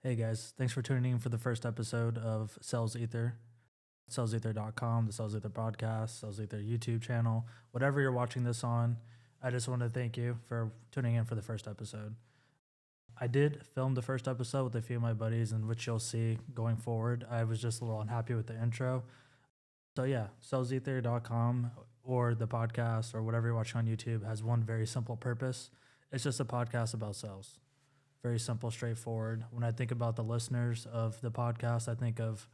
Hey guys, thanks for tuning in for the first episode of SalesEther. SalesEther.com, the SalesEther Podcast, SalesEther YouTube channel, whatever you're watching this on. I just want to thank you for tuning in for the first episode. I did film the first episode with a few of my buddies, in which you'll see going forward. I was just a little unhappy with the intro. So yeah, SalesEther.com or the podcast or whatever you're watching on YouTube has one very simple purpose. It's just a podcast about sales. Very simple, straightforward. When I think about the listeners of the podcast, I think of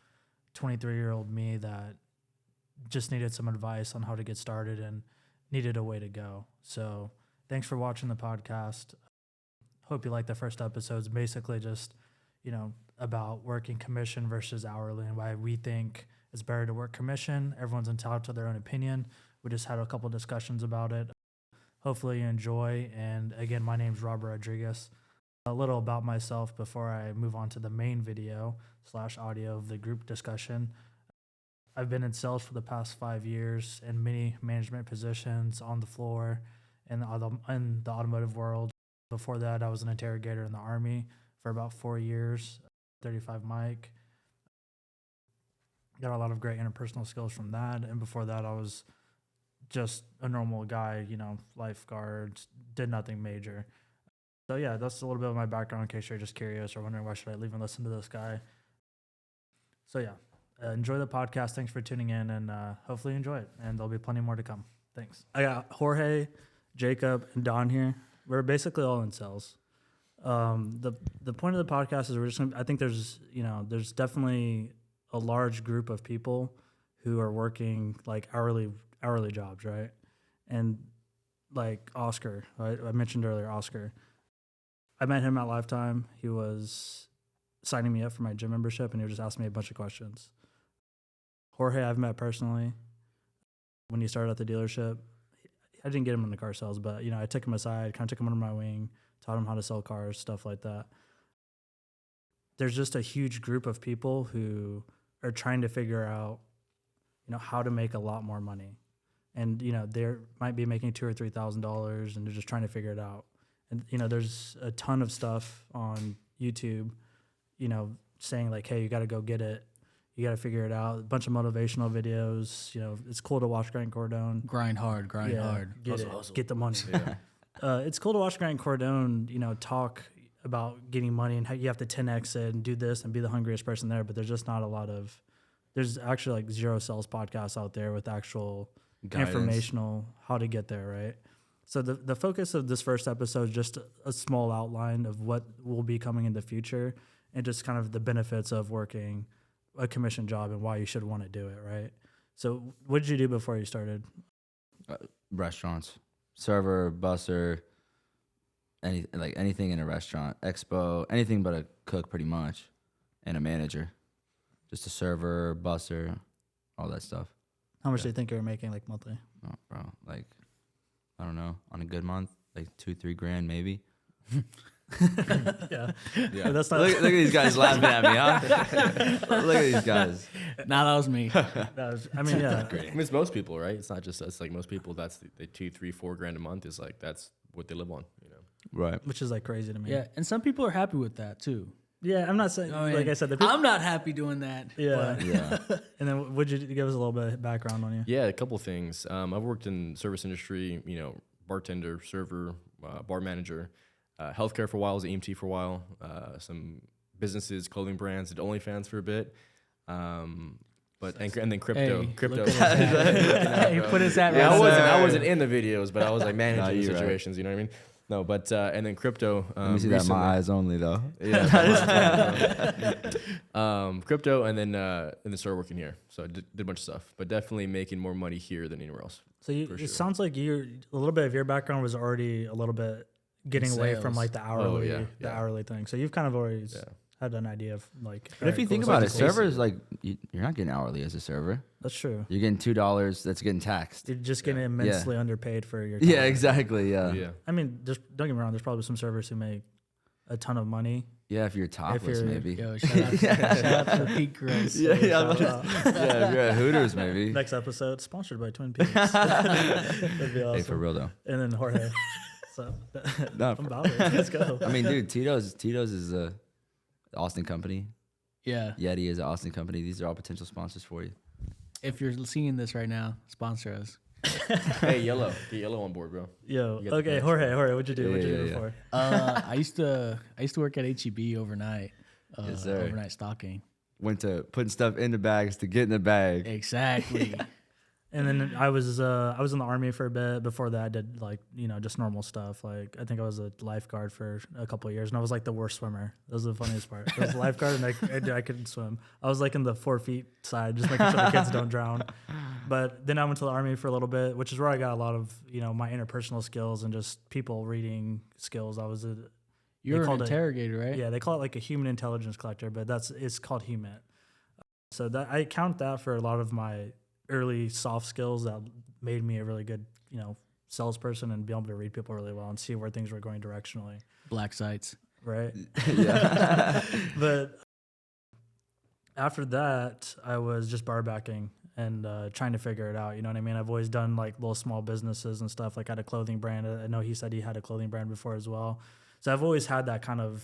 23-year-old me that just needed some advice on how to get started and needed a way to go. So thanks for watching the podcast. Hope you like the first episodes. Basically just, about working commission versus hourly and why we think it's better to work commission. Everyone's entitled to their own opinion. We just had a couple discussions about it. Hopefully you enjoy. And again, my name's Robert Rodriguez. A little about myself before I move on to the main video / audio of the group discussion. I've been in sales for the past 5 years in many management positions on the floor in the automotive world. Before that, I was an interrogator in the Army for about 4 years, 35 mic. Got a lot of great interpersonal skills from that. And before that, I was just a normal guy, lifeguard, did nothing major. So yeah, that's a little bit of my background in case you're just curious or wondering why should I leave and listen to this guy. So yeah, enjoy the podcast. Thanks for tuning in, and hopefully you enjoy it. And there'll be plenty more to come. Thanks. I got Jorge, Jacob, and Don here. We're basically all in sales. The point of the podcast is we're just I think there's definitely a large group of people who are working like hourly jobs, right? And like Oscar, right? I mentioned earlier Oscar. I met him at Lifetime. He was signing me up for my gym membership, and he was just asking me a bunch of questions. Jorge, I've met personally. When he started at the dealership, I didn't get him into car sales, but I took him aside, kind of took him under my wing, taught him how to sell cars, stuff like that. There's just a huge group of people who are trying to figure out, how to make a lot more money, and they might be making $2,000 or $3,000, and they're just trying to figure it out. And, there's a ton of stuff on YouTube, saying like, hey, you got to go get it. You got to figure it out. A bunch of motivational videos. It's cool to watch Grant Cardone. Grind hard. Get the money. Yeah. It's cool to watch Grant Cardone, talk about getting money and how you have to 10X it and do this and be the hungriest person there. But there's just not a lot of, there's actually like zero sales podcasts out there with actual informational how to get there, right? So the focus of this first episode is just a small outline of what will be coming in the future and just kind of the benefits of working a commission job and why you should want to do it, right? So what did you do before you started? Restaurants, server, busser, anything in a restaurant, expo, anything but a cook pretty much, and a manager. Just a server, busser, all that stuff. How much do you think you were making like monthly? Oh, bro, like, I don't know, on a good month, like $2-3 grand maybe. Yeah. That's not look at these guys laughing at me, huh? Look at these guys. Nah, that was me. Yeah. Great. I mean, it's most people, right? It's not just us. Like most people, that's the 2, 3, 4 grand a month is like that's what they live on, Right. Which is like crazy to me. Yeah, and some people are happy with that too. Yeah, I'm not saying like I said. I'm not happy doing that. Yeah. Yeah. And then would you give us a little bit of background on you? Yeah, a couple things. I've worked in service industry, bartender, server, bar manager, healthcare for a while, was an EMT for a while, some businesses, clothing brands, did OnlyFans for a bit. And then crypto. Hey, Crypto. He put his hat Yeah, right. I wasn't in the videos, but I was like managing you're situations, you know what I mean? No, but and then crypto. Let me see that my eyes only though. Yeah. Crypto, and then started working here. So I did a bunch of stuff, but definitely making more money here than anywhere else. So it sounds like a little bit of your background was already a little bit getting away from like the hourly, hourly thing. So you've kind of already had an idea of like. But if you think about it, servers like you're not getting hourly as a server. That's true. You're getting $2 that's getting taxed. You're just getting immensely underpaid for your time. Yeah, exactly. Yeah. I mean, don't get me wrong. There's probably some servers who make a ton of money. Yeah, if you're topless, maybe. Yo, shout out to the Pete Gross. Yeah, if you're at Hooters, maybe. Next episode sponsored by Twin Peaks. That'd be awesome. Hey, for real though. And then Jorge. So No, I'm about it. Let's go. I mean, dude, Tito's is the Austin company. Yeah. Yeti is an Austin company. These are all potential sponsors for you. If you're seeing this right now, sponsor us. Hey, Yellow. Get Yellow on board, bro. Yo, You got the okay, connections. Jorge, what'd you do? What'd you do Yeah. before? I used to work at HEB overnight. Yes, sir. Overnight stocking. Went to putting stuff in the bags to get in the bag. Exactly. And then I was in the Army for a bit. Before that, I did like, just normal stuff. Like I think I was a lifeguard for a couple of years, and I was like the worst swimmer. That was the funniest part. I was a lifeguard, and I couldn't swim. I was like in the 4 feet side, just making sure the kids don't drown. But then I went to the Army for a little bit, which is where I got a lot of my interpersonal skills and just people reading skills. You're an called it- interrogator, right? Yeah, they call it like a human intelligence collector, but it's called HUMINT. So that I count that for a lot of my early soft skills that made me a really good, salesperson and be able to read people really well and see where things were going directionally. Black sites. Right. Yeah. But after that, I was just bar backing and trying to figure it out. You know what I mean? I've always done like little small businesses and stuff. Like I had a clothing brand. I know he said he had a clothing brand before as well. So I've always had that kind of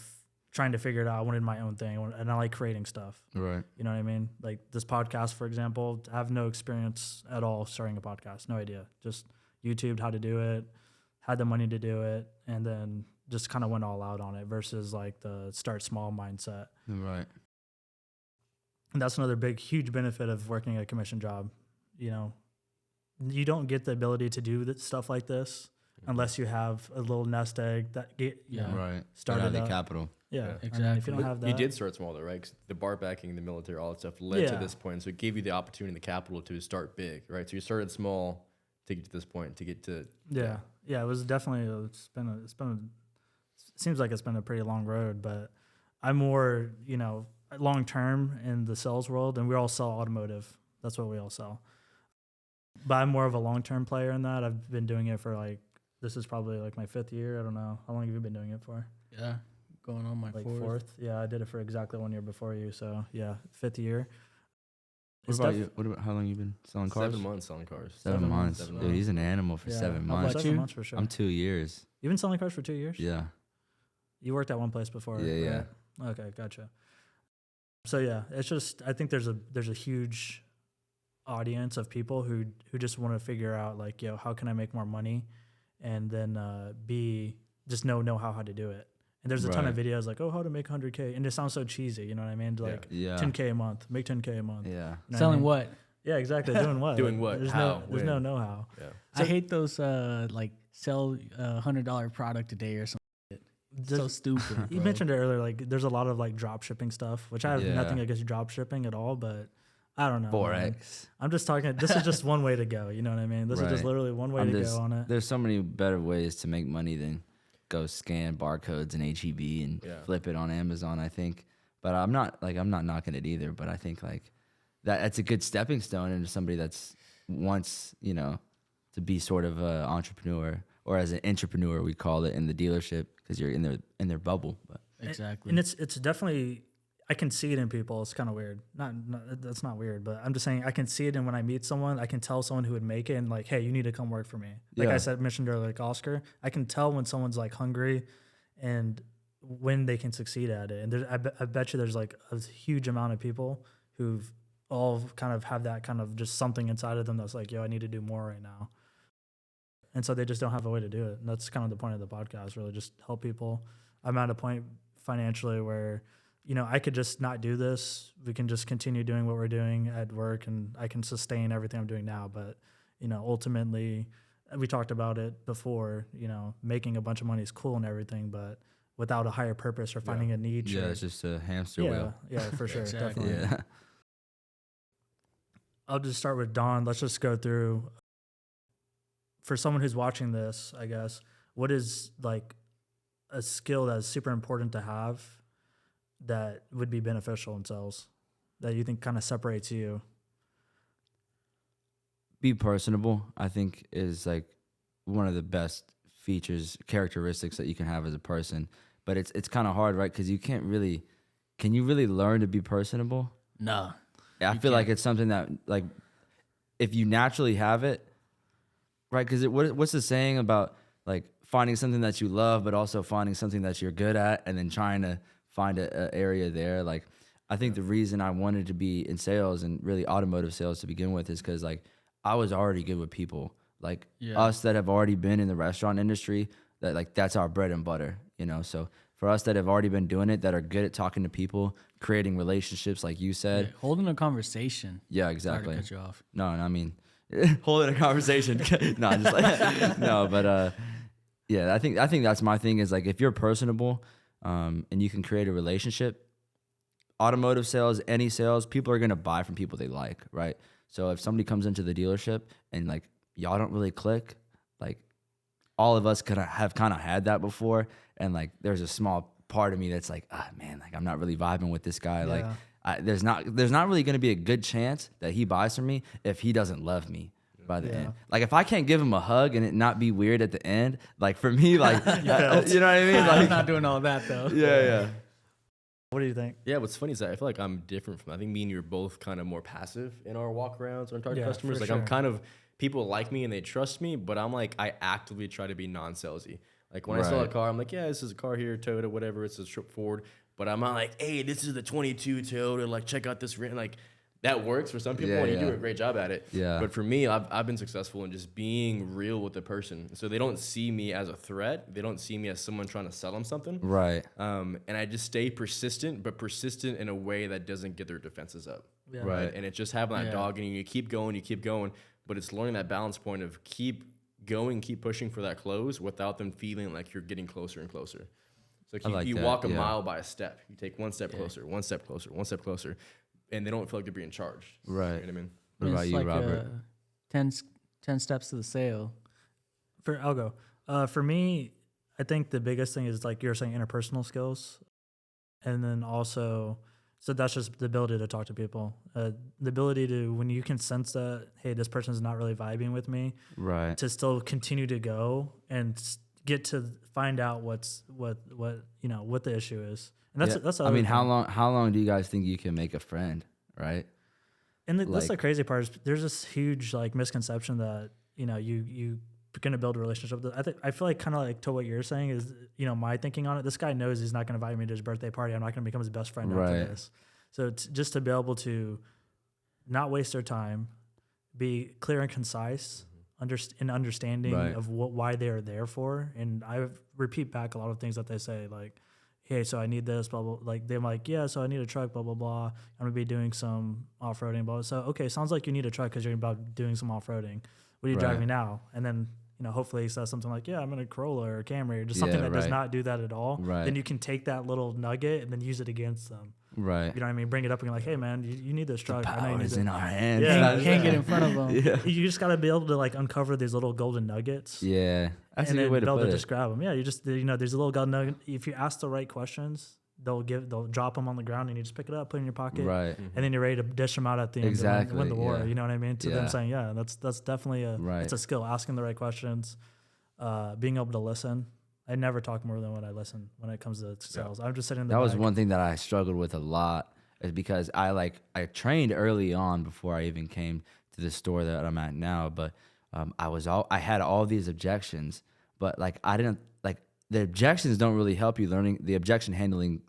trying to figure it out. I wanted my own thing, and I like creating stuff. Right. You know what I mean? Like this podcast, for example, I have no experience at all starting a podcast. No idea. Just YouTubed how to do it, had the money to do it, and then just kind of went all out on it versus like the start small mindset. Right. And that's another big, huge benefit of working a commission job. You don't get the ability to do stuff like this unless you have a little nest egg that Right. started Out of the up. capital. Yeah, Yeah. I mean, if Exactly. you don't have that, You did start small though, right? 'Cause the bar backing, the military, all that stuff led to Yeah. this point. So it gave you the opportunity, the capital to start big, right? So you started small to get to this point, to get to Yeah. It was definitely. It seems like it's been a pretty long road, but I'm more, long term in the sales world, and we all sell automotive. That's what we all sell. But I'm more of a long term player in that. I've been doing it for this is probably like my 5th year. I don't know. How long have you been doing it for? Yeah. Going on my Like fourth. fourth? Yeah, I did it for exactly 1 year before you. So yeah, 5th year. What It's about def- you? What about how long you been selling cars? 7 months selling cars. 7 months. 7 Dude, months. he's an animal for Yeah. 7 How about months. 7 you? months for sure. I'm 2 years. You've been selling cars for 2 years? Yeah. You worked at one place before. Yeah, right? Okay, gotcha. So yeah, it's just I think there's a huge audience of people who just want to figure out like, how can I make more money, and then just know how to do it. And there's a ton of videos like, how to make 100K, and it sounds so cheesy. You know what I mean? Like Yeah. 10K a month, make 10K a month. Yeah. You know what I Selling mean? what? Yeah, exactly. Doing what? Doing what? There's How? there's When? no know-how. Yeah. I hate those like sell $100 product a day or something. So Just- stupid. You bro. mentioned it earlier, like there's a lot of like drop shipping stuff, which I have Yeah. nothing against drop shipping at all, but I don't know. man. 4X. I'm just talking. This is just one way to go. You know what I mean? This is just Right. literally one way I'm to just- go on it. There's so many better ways to make money than go scan barcodes in HEB and Yeah. flip it on Amazon, I think. But I'm not knocking it either, but I think like that's a good stepping stone into somebody that's wants, to be sort of an entrepreneur, or as an entrepreneur we call it in the dealership, because you're in their bubble. But Exactly. And it's definitely, I can see it in people. It's kind of weird. Not that's not weird, but I'm just saying I can see it. And when I meet someone, I can tell someone who would make it and like, hey, you need to come work for me. Like Yeah. I said, mentioned earlier, like Oscar, I can tell when someone's like hungry and when they can succeed at it. And I bet you there's like a huge amount of people who've all kind of have that kind of just something inside of them that's like, I need to do more right now. And so they just don't have a way to do it. And that's kind of the point of the podcast, really just help people. I'm at a point financially where, I could just not do this. We can just continue doing what we're doing at work and I can sustain everything I'm doing now. But, ultimately, we talked about it before, making a bunch of money is cool and everything, but without a higher purpose or finding a niche. yeah, or, it's just a hamster yeah, wheel. yeah, for sure. Exactly. Definitely. Yeah. I'll just start with Don. Let's just go through, for someone who's watching this, I guess, what is like a skill that is super important to have that would be beneficial in sales that you think kind of separates you? Be personable, I think, is like one of the best characteristics that you can have as a person. But it's kind of hard, right? Because can you really learn to be personable? No. I feel like it's something that, like, if you naturally have it, right? Because what's the saying about, like, finding something that you love, but also finding something that you're good at, and then trying to find a area there. Like, I think the reason I wanted to be in sales and really automotive sales to begin with is because like I was already good with people. Like us that have already been in the restaurant industry, that like that's our bread and butter, you know. So for us that have already been doing it, that are good at talking to people, creating relationships, like you said, holding a conversation. Yeah, exactly. Sorry to cut you off. No, I mean, holding a conversation. No, just like no, but yeah, I think that's my thing is like if you're personable, and you can create a relationship. Automotive sales, any sales, people are gonna buy from people they like, right? So if somebody comes into the dealership and like y'all don't really click, like all of us could have kind of had that before, and like there's a small part of me that's like, man, like I'm not really vibing with this guy. Yeah. Like there's not really gonna be a good chance that he buys from me if he doesn't love me by the end. Like if I can't give him a hug and it not be weird at the end, like for me, like you know what I mean? Like I'm not doing all that though. yeah. What do you think? Yeah, what's funny is that I feel like I'm different from. I think me and you are both kind of more passive in our walk arounds or talk to customers. for Like sure. I'm kind of people like me and they trust me, but I'm like I actively try to be non-salesy. Like when I sell a car, I'm like, yeah, this is a car here, Toyota, whatever. It's a trip Ford, but I'm not like, hey, this is the 22 Toyota. Like check out this rent. Like that works for some people, and you do a great job at it. Yeah. But for me, I've been successful in just being real with the person, so they don't see me as a threat. They don't see me as someone trying to sell them something. Right. And I just stay persistent, but persistent in a way that doesn't get their defenses up. Yeah. Right. And it's just having that dog in you. You keep going, but it's learning that balance point of keep going, keep pushing for that close without them feeling like you're getting closer and closer. So you walk a mile by a step. You take one step closer, one step closer, one step closer, and they don't feel like they're being charged. Right. You know what I mean? What about It's you, like, Robert? 10 steps to the sale. I'll go. For me, I think the biggest thing is like you're saying interpersonal skills, and then also, so that's just the ability to talk to people, the ability to when you can sense that hey, this person's not really vibing with me, Right. to still continue to go and get to find out what the issue is, and that's. The I mean, other thing. how long do you guys think you can make a friend, right? And that's the like- crazy part is there's this huge like misconception that you going to build a relationship. I feel like kind of like to what you're saying is my thinking on it. This guy knows he's not going to invite me to his birthday party. I'm not going to become his best friend after Right. this. So it's just to be able to not waste their time, be clear and concise, understanding Right. of why they are there for. And I repeat back a lot of things that they say like, hey, so I need this, blah, blah. Like, they're like, yeah, so I need a truck, blah, blah, blah. I'm going to be doing some off-roading, blah. So, okay, sounds like you need a truck because you're about doing some off-roading. What are you Right. driving now? And then, hopefully he says something like, yeah, I'm in a Corolla or a Camry or just something Yeah, that does right. not do that at all. Right. Then you can take that little nugget and then use it against them. Right. You know what I mean? Bring it up and you're like, hey, man, you need this truck. I know you Power need is it. in our hands. Yeah. Can't get in front of them. Yeah. You just got to be able to like uncover these little golden nuggets. Yeah. That's and a then good way be to able put to it. just grab them. Yeah, you just there's a little golden nugget. If you ask the right questions, they'll drop them on the ground and you just pick it up, put it in your pocket, Right. and then you're ready to dish them out at the end Exactly, to win the war. yeah. You know what I mean? To Yeah. them saying, yeah, that's definitely Right. it's a skill. Asking the right questions, being able to listen. I never talk more than what I listen when it comes to sales. I'm just sitting in the That was back. one thing that I struggled with a lot, is because I trained early on before I even came to the store that I'm at now. But I had all these objections, but like I didn't like the objections don't really help you learning. The objection handling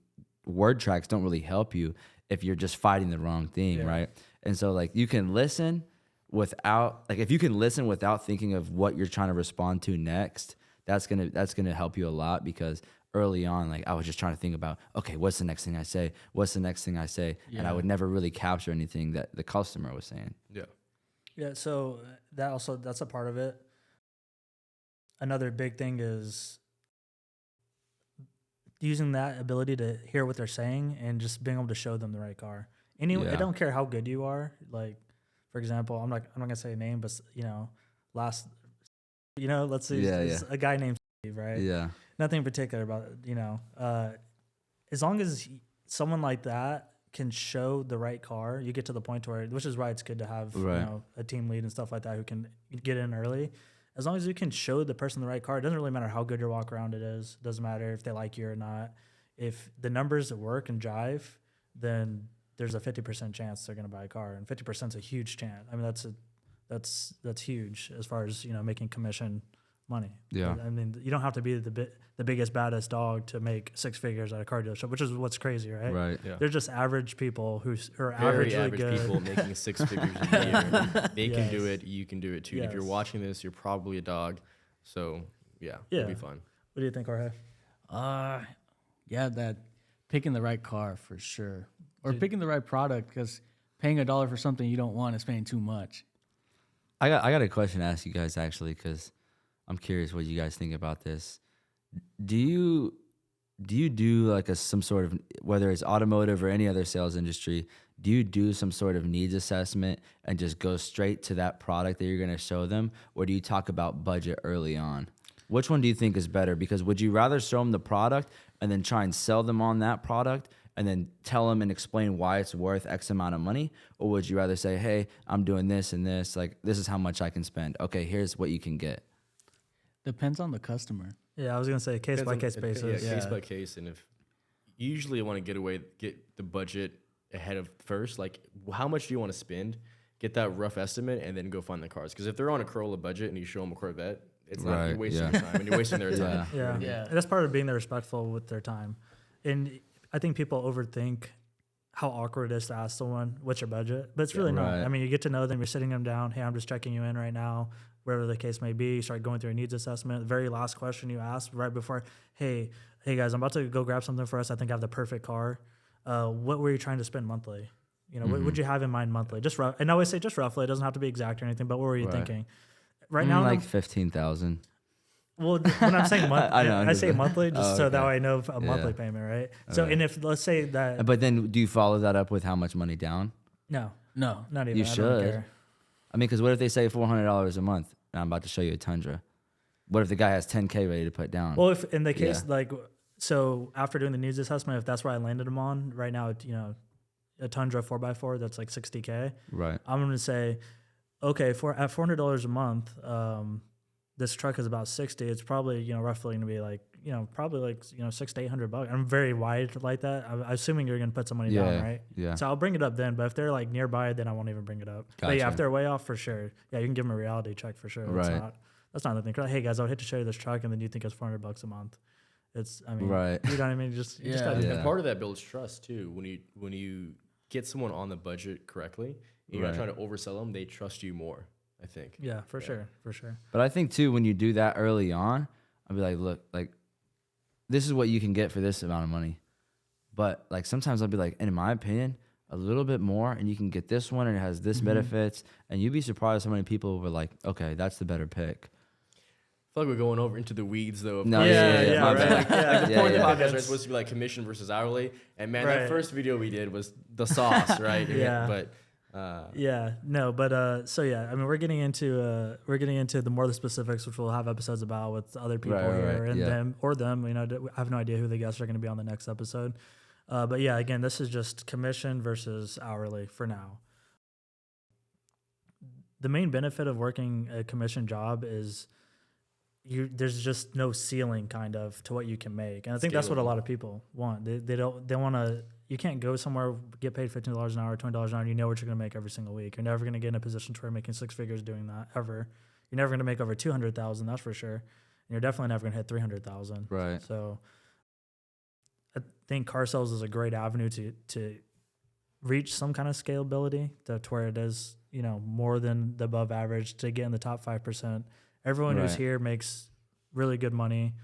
word tracks don't really help you if you're just fighting the wrong thing, right? And so like you can listen without if you can listen without thinking of what you're trying to respond to next, that's gonna help you a lot, because early on, like I was just trying to think about, okay, what's the next thing I say? What's the next thing I say? And I would never really capture anything that the customer was saying. Yeah. Yeah, so that's a part of it. Another big thing is using that ability to hear what they're saying and just being able to show them the right car. Anyway, I Yeah. don't care how good you are. Like, for example, I'm not gonna say a name, but let's say it's a guy named Steve, right? Yeah. Nothing particular about as long as someone like that can show the right car, you get to the point where, which is why it's good to have Right. a team lead and stuff like that who can get in early. As long as you can show the person the right car, it doesn't really matter how good your walk around it is. It doesn't matter if they like you or not. If the numbers work and jive, then there's a 50% chance they're going to buy a car, and 50% is a huge chance. I mean, that's huge as far as making commission money. Yeah. I mean, you don't have to be the biggest, baddest dog to make six figures at a car dealership, which is what's crazy, right? Right. Yeah. They're just average people who are Very averagely average good. people making six figures a year. They can do Yes. it. You can do it too. And if you're Yes. watching this, you're probably a dog. So yeah, Yeah. it'll be fun. What do you think, Jorge? Yeah, that picking the right car for sure, or Dude. picking the right product, because paying $1 for something you don't want is paying too much. I got a question to ask you guys actually, because I'm curious what you guys think about this. Do you do like some sort of, whether it's automotive or any other sales industry, do you do some sort of needs assessment and just go straight to that product that you're going to show them, or do you talk about budget early on? Which one do you think is better? Because would you rather show them the product and then try and sell them on that product and then tell them and explain why it's worth X amount of money? Or would you rather say, hey, I'm doing this and this, like this is how much I can spend. Okay, here's what you can get. Depends on the customer. Yeah, I was gonna say case by case Depends on- basis. Yeah, case Yeah. by case. And if usually I want to get the budget ahead of first, like how much do you want to spend? Get that rough estimate and then go find the cars. Because if they're on a Corolla budget and you show them a Corvette, it's not, Right, you're wasting yeah. your time and you're wasting their time. Yeah. You know what I Yeah. mean? Yeah. And that's part of being respectful with their time. And I think people overthink how awkward it is to ask someone, what's your budget? But it's really not. Right. I mean, you get to know them, you're sitting them down, hey, I'm just checking you in right now, wherever the case may be. You start going through a needs assessment. The very last question you ask right before, hey guys, I'm about to go grab something for us. I think I have the perfect car. What were you trying to spend monthly? You know, what would you have in mind monthly? Just rough. And I always say just roughly. It doesn't have to be exact or anything, but what were you Right. thinking? Right now, like 15,000. well, when I'm saying monthly, I know, I'm I just- say monthly just Oh, so that okay. way I know a monthly Yeah. payment, right? So, Right. and if let's say that But then do you follow that up with how much money down? no, No. not even. You I don't should. care. I mean, because what if they say $400 a month and I'm about to show you a Tundra? What if the guy has 10K ready to put down? Well, if in the case Yeah. like so after doing the needs assessment, if that's where I landed them on right now, you know, a Tundra 4x4 that's like 60K. Right. I'm gonna say, okay, at $400 a month, this truck is about 60. It's probably roughly gonna be like probably like $600 to $800. I'm very wide like that. I'm assuming you're gonna put some money down, right? Yeah. So I'll bring it up then. But if they're like nearby, then I won't even bring it up. But yeah, Gotcha. if they're way off, for sure. Yeah, you can give them a reality check for sure. Right. That's not the thing. Hey guys, I would hate to show you this truck, and then you think it's $400 a month. It's, I mean, Right. you know what I mean? You just Yeah. gotta Yeah. And part of that builds trust too. When you get someone on the budget correctly, and you're Right. not trying to oversell them, they trust you more. I think. yeah, for sure. But I think too, when you do that early on, I'll be like, look, like this is what you can get for this amount of money. But like sometimes I'll be like, in my opinion, a little bit more, and you can get this one, and it has this benefits, and you'd be surprised how many people were like, okay, that's the better pick. I feel like we're going over into the weeds though. of No, course. yeah, my right. bad. Like, yeah, Like the Yeah, point yeah. of the podcast It's- is supposed to be like commission versus hourly, and man, Right. that first video we did was the sauce, right? Yeah. But Yeah, no, but so yeah, I mean, we're getting into the more the specifics, which we'll have episodes about with other people Right, here right, and yeah. them. You know, I have no idea who the guests are going to be on the next episode. But yeah, again, this is just commission versus hourly for now. The main benefit of working a commission job is there's just no ceiling kind of to what you can make. And I think that's what a Scalable. lot of people want. They want to, you can't go somewhere, get paid $15 an hour, $20 an hour, and you know what you're going to make every single week. You're never going to get in a position to where you're making six figures doing that ever. You're never going to make over 200,000, that's for sure. And you're definitely never going to hit 300,000. Right. So I think car sales is a great avenue to reach some kind of scalability to where it is, more than the above average, to get in the top 5%. Everyone who's Right. here makes really good money.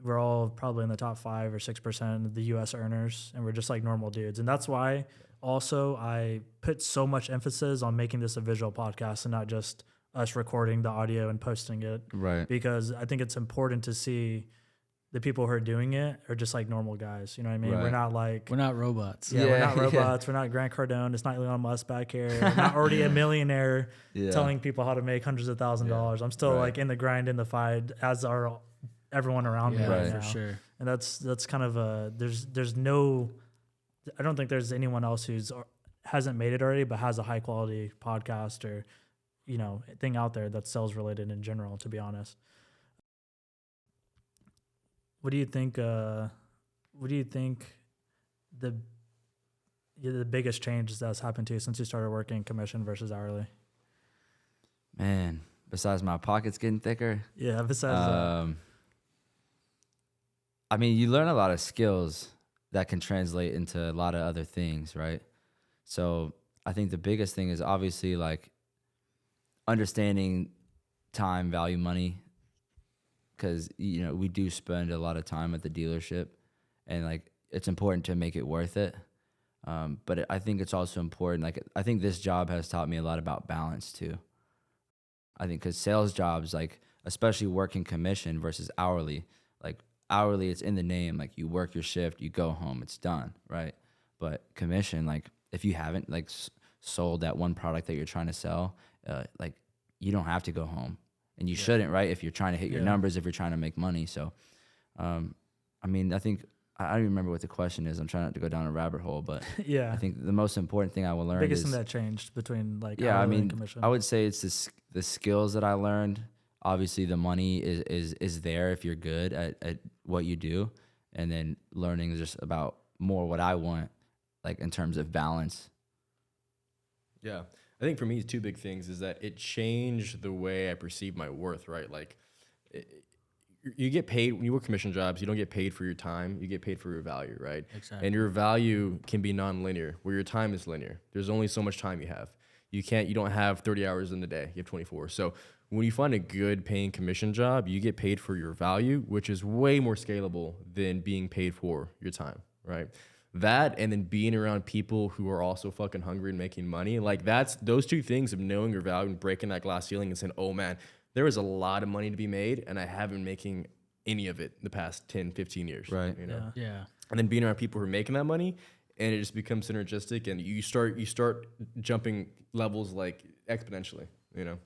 We're all probably in the top 5 or 6% of the U.S. earners, and we're just like normal dudes. And that's why also I put so much emphasis on making this a visual podcast and not just us recording the audio and posting it, Right. because I think it's important to see the people who are doing it are just like normal guys. You know what I mean? We're Right. not like, We're not robots. we're Yeah, not yeah. robots. We're not Grant Cardone. It's not Elon Musk back here. We're not already a millionaire Yeah. telling people how to make hundreds of $1,000s. I'm still Right. like in the grind, in the fight, as are everyone around me Yeah, right Right. now. for sure. And that's kind of there's no, I don't think there's anyone else who's hasn't made it already, but has a high quality podcast or, thing out there that's sales related in general, to be honest. What do you think? What do you think the biggest change that's happened to you since you started working commission versus hourly? Man, besides my pockets getting thicker. Yeah, besides I mean, you learn a lot of skills that can translate into a lot of other things, right? So I think the biggest thing is obviously like understanding time, value, money, because we do spend a lot of time at the dealership, and like it's important to make it worth it. But I think it's also important. Like I think this job has taught me a lot about balance too. I think because sales jobs, like especially working commission versus hourly, like hourly, it's in the name. Like you work your shift, you go home, it's done, right? But commission, like if you haven't like sold that one product that you're trying to sell, like you don't have to go home, and you shouldn't, right? If you're trying to hit your numbers, if you're trying to make money. So, I mean, I think I don't even remember what the question is. I'm trying not to go down a rabbit hole, but yeah, I think the most important thing I will learn biggest is thing that changed between like I hourly mean, and commission. I would say it's the skills that I learned. Obviously, the money is there if you're good at what you do, and then learning is just about more what I want, like in terms of balance. Yeah. I think for me, two big things is that it changed the way I perceive my worth, right? Like you get paid when you work commission jobs, you don't get paid for your time, you get paid for your value, right? Exactly. And your value can be non-linear, where your time is linear. There's only so much time you have. You don't have 30 hours in the day, you have 24. So when you find a good paying commission job, you get paid for your value, which is way more scalable than being paid for your time, right? That, and then being around people who are also fucking hungry and making money, like that's those two things of knowing your value and breaking that glass ceiling and saying, oh man, there is a lot of money to be made and I haven't been making any of it in the past 10, 15 years. Right. You know? Yeah. And then being around people who are making that money, and it just becomes synergistic, and you start jumping levels like exponentially, you know?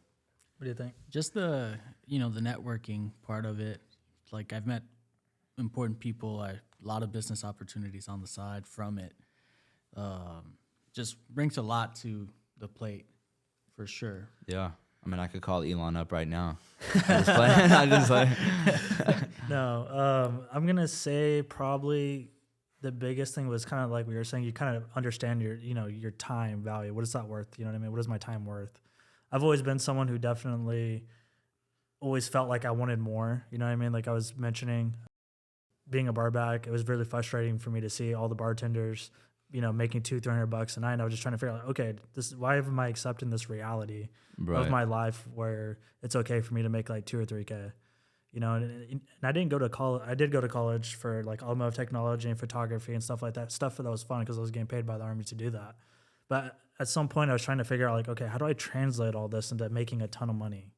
What do you think? Just the networking part of it. Like I've met important people, a lot of business opportunities on the side from it. Just brings a lot to the plate, for sure. Yeah. I mean, I could call Elon up right now. I'm just playing. I'm just like, No, I'm gonna say probably the biggest thing was kind of like we were saying. You kind of understand your time value. What is that worth? You know what I mean? What is my time worth? I've always been someone who definitely always felt like I wanted more. You know what I mean? Like I was mentioning, being a bar back, it was really frustrating for me to see all the bartenders, making $200-$300 a night. And I was just trying to figure out, okay, why am I accepting this reality of my life where it's okay for me to make like $2 or $3K? And I didn't go to college. I did go to college for like automotive technology and photography and stuff like that. Stuff that was fun because I was getting paid by the Army to do that. But at some point I was trying to figure out like, okay, how do I translate all this into making a ton of money?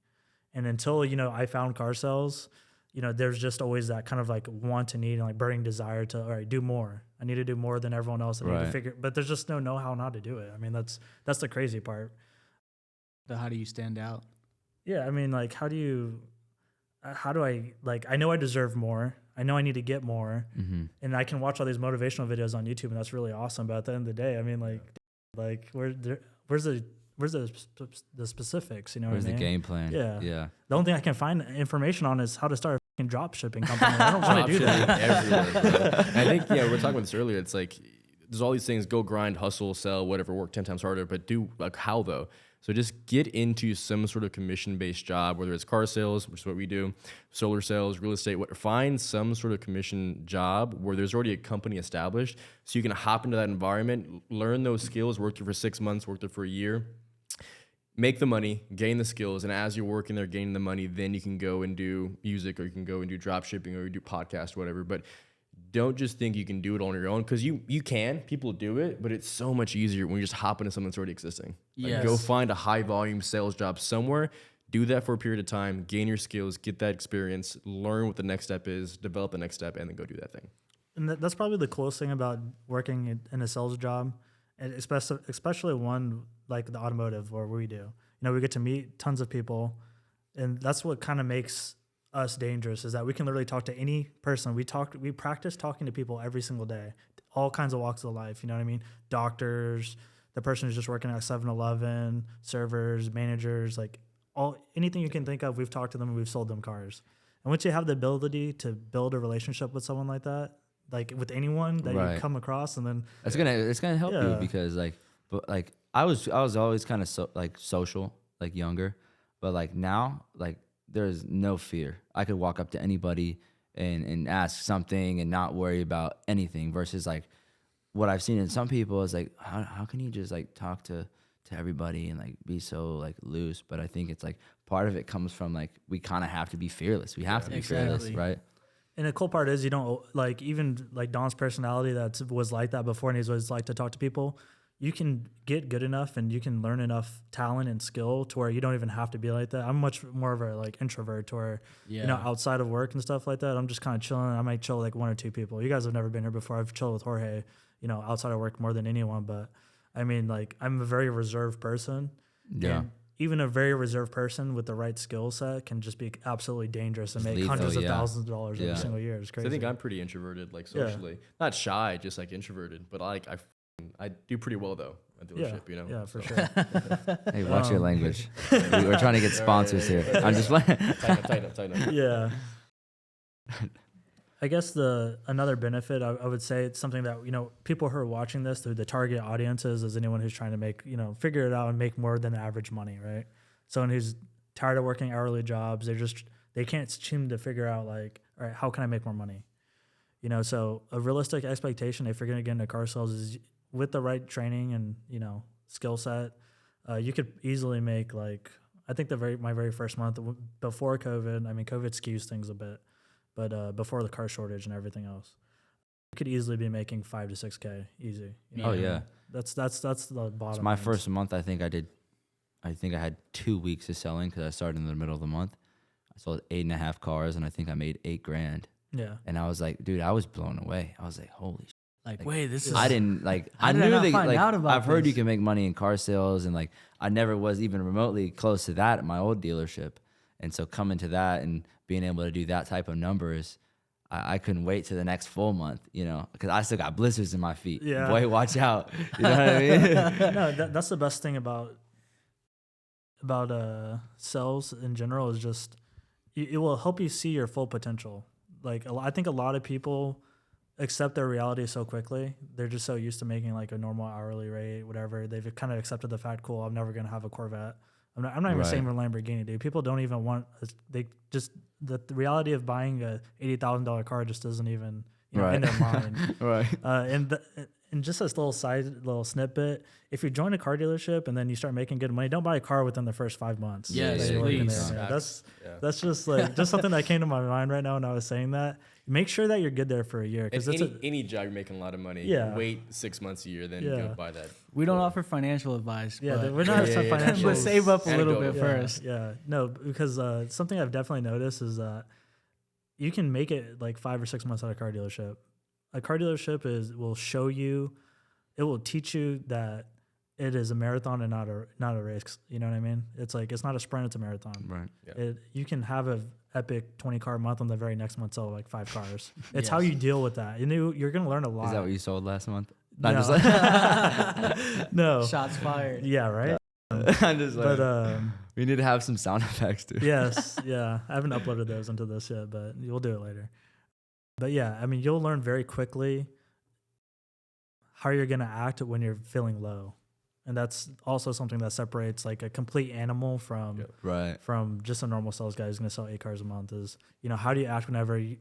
And until, I found car sales, there's just always that kind of like want and need and like burning desire to, all right, do more. I need to do more than everyone else. I need to figure, but there's just no know-how on how to do it. I mean, that's the crazy part. How do you stand out? Yeah. I mean, like, how do I, like, I know I deserve more. I know I need to get more. Mm-hmm. And I can watch all these motivational videos on YouTube and that's really awesome. But at the end of the day, I mean, like where's the specifics, where's the game plan? Yeah. The only thing I can find information on is how to start a fucking drop shipping company. I don't want to do that. Everywhere, bro. I think, we were talking about this earlier. It's like, there's all these things, go grind, hustle, sell, whatever, work 10 times harder, but do like how though? So just get into some sort of commission-based job, whether it's car sales, which is what we do, solar sales, real estate, find some sort of commission job where there's already a company established so you can hop into that environment, learn those skills, work there for 6 months, work there for a year, make the money, gain the skills, and as you're working there, gaining the money, then you can go and do music or you can go and do drop shipping or you do podcast, whatever. But don't just think you can do it on your own, because you can. People do it, but it's so much easier when you just hop into something that's already existing. Like, go find a high volume sales job somewhere, do that for a period of time, gain your skills, get that experience, learn what the next step is, develop the next step, and then go do that thing. And that's probably the coolest thing about working in a sales job, and especially one like the automotive where we do. We get to meet tons of people, and that's what kind of makes us dangerous, is that we can literally talk to any person. We practice talking to people every single day, all kinds of walks of life. You know what I mean? Doctors, the person who's just working at 7-Eleven, servers, managers, like anything you can think of. We've talked to them and we've sold them cars. And once you have the ability to build a relationship with someone like that, like with anyone that you come across, and then it's gonna help you, because I was always kind of social, like younger. But like now, like there's no fear. I could walk up to anybody and ask something and not worry about anything, versus like what I've seen in some people is like, how can you just like talk to everybody and like be so like loose? But I think it's like part of it comes from like we kind of have to be fearless. We have to be fearless, Exactly. right? And the cool part is you don't like, even like Don's personality that was like that before, and he's always like to talk to people. You can get good enough and you can learn enough talent and skill to where you don't even have to be like that. I'm much more of a like introvert to where, you know, outside of work and stuff like that, I'm just kind of chilling. I might chill like one or two people. You guys have never been here before. I've chilled with Jorge, you know, outside of work more than anyone. But I mean, like, I'm a very reserved person. Yeah. And even a very reserved person with the right skill set can just be absolutely dangerous and make lethal, hundreds of yeah. thousands of dollars Yeah. every single year. It's So crazy. I think I'm pretty introverted, like socially, not shy, just like introverted. But I do pretty well though at dealership, you know. Yeah, for So- sure. Hey, watch your language. We're trying to get sponsors here. I'm just playing. Tighten up. Yeah. I guess another benefit I would say, it's something that, you know, people who are watching this, the target audiences is anyone who's trying to make, you know, figure it out and make more than average money, right? Someone who's tired of working hourly jobs, they can't seem to figure out like, all right, how can I make more money? You know, so a realistic expectation if you're going to get into car sales is with the right training and, you know, skill set, you could easily make like, I think my very first month before COVID, I mean, COVID skews things a bit, but before the car shortage and everything else, you could easily be making $5,000 to $6,000 easy. You know? Oh yeah. That's the bottom. So my line. first month, I think I had 2 weeks of selling because I started in the middle of the month. I sold 8.5 cars, and I think I made $8,000. Yeah. And I was like, dude, I was blown away. I was like, holy shit. Like, wait, this is. I didn't like. How I did I knew not they find like. out about I've heard this? you can make money in car sales, and like I never was even remotely close to that at my old dealership. And so coming to that and being able to do that type of numbers, I couldn't wait to the next full month, you know, because I still got blisters in my feet. Yeah. Boy, watch out. You know what I mean? No, that's the best thing about sales in general is just it will help you see your full potential. Like I think a lot of people accept their reality so quickly. They're just so used to making like a normal hourly rate, whatever. They've kind of accepted the fact, cool, I'm never gonna have a Corvette. I'm not even Right. saying a Lamborghini, dude. People don't even want. They just the reality of buying a $80,000 car just doesn't even in Right. their mind. Right. And just this little snippet, if you join a car dealership and then you start making good money, don't buy a car within the first 5 months. Yes, that you're working please. there, man. Facts. That's just like just something that came to my mind right now when I was saying that. Make sure that you're good there for a year because And that's any job you're making a lot of money. Yeah. Wait 6 months a year, then Yeah. go buy that. We don't offer financial advice. yeah. but, We're not Yeah, some yeah, yeah. financial. but save up a little Anecdotal. bit Yeah, first. yeah. No, because something I've definitely noticed is that you can make it like 5 or 6 months at a car dealership. A car dealership will show you, it will teach you that it is a marathon and not a race. You know what I mean? It's like it's not a sprint; it's a marathon. Right. Yeah. You can have a epic 20-car month, and the very next month sell like 5 cars. It's how Yes. you deal with that. You're gonna learn a lot. Is that what you sold last month? No. I'm just like, No. Shots fired. Yeah. Right. I'm just like, But we need to have some sound effects, dude. yes, yeah. I haven't uploaded those into this yet, but we'll do it later. But yeah, I mean, you'll learn very quickly how you're gonna act when you're feeling low, and that's also something that separates like a complete animal from Right. from just a normal sales guy who's gonna sell 8 cars a month. Is how do you act whenever you